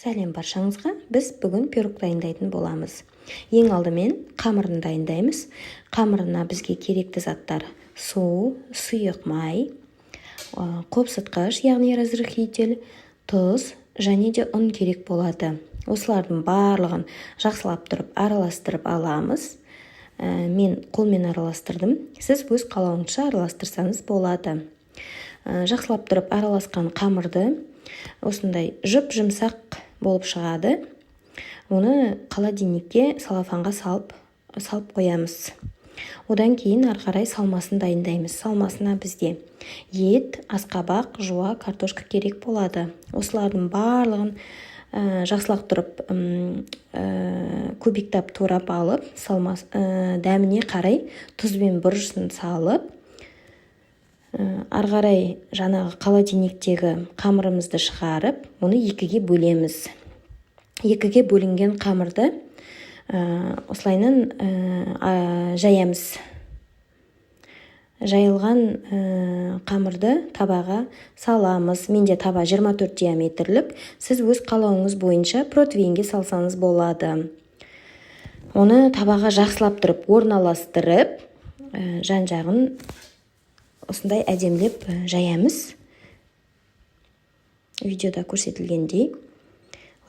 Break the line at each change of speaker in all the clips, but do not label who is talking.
Сәлем баршаңызға, біз бүгін пирог дайындайтын боламыз. Ең алдымен қамырын дайындаймыз. Қамырына бізге керекті заттар: су, сұйық май, қопсытқыш, яғни разрыхитель, тұз және де ұн керек болады. Осылардың барлығын жақсылап тұрып араластырып аламыз. Мен қолмен араластырдым. Сіз өз қалауыңызша араластырсаңыз болады. Жақсылап тұрып араласқан қамырды осындай жұп-жұмсақ болып шығады. Оны холодильникке салафанға салып қоямыз. Одан кейін ары қарай салмасын дайындаймыз. Салмасына бізде ет, асқабақ, жуа, картошка керек болады. Осылардың барлығын жақсылап тұрып кубиктап турап алып, дәміне қарай тұзбен бұрышын салып, ары қарай жаңағы холодильниктегі қамырымызды шығарып, оны екіге бөлеміз. Екіге бөлінген қамырды осылайынан жаямыз. Жайылған қамырды табаға саламыз. Менде таба 24 диаметрлік. Сіз өз қалауыңыз бойынша противеньге салсаңыз болады. Оны табаға жақсылап тұрып орналастырып, жан-жағын осындай әдемілеп жаямыз. Видеода көрсетілгендей.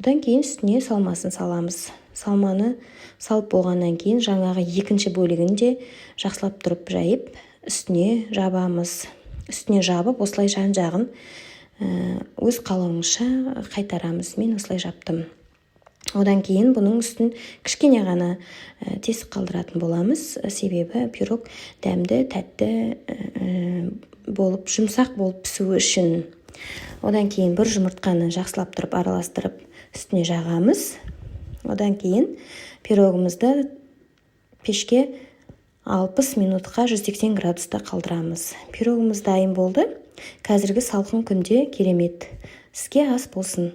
Одан кейін үстіне салмасын саламыз. Салманы салып болғаннан кейін жаңағы екінші бөлігінде жақсылап тұрып жайып, үстіне жабамыз. Үстіне жабып, осылай жан-жағын өз қалауыңызша қайтарамыз. Мен осылай жаптым. Одан кейін бұның үстін кішкене ғана тесік қалдыратын боламыз. Себебі пирог дәмді, тәтті болып, жұмсақ болып пісуі үшін. Одан кейін бір жұмыртқаны жақсылап тұрып араластырып үстіне жағамыз. Одан кейін пирогымызды пешке 60 минутқа 180 градуста қалдырамыз. Пирогымыз дайын болды. Қазіргі салқын күнде керемет. Сізге ас болсын.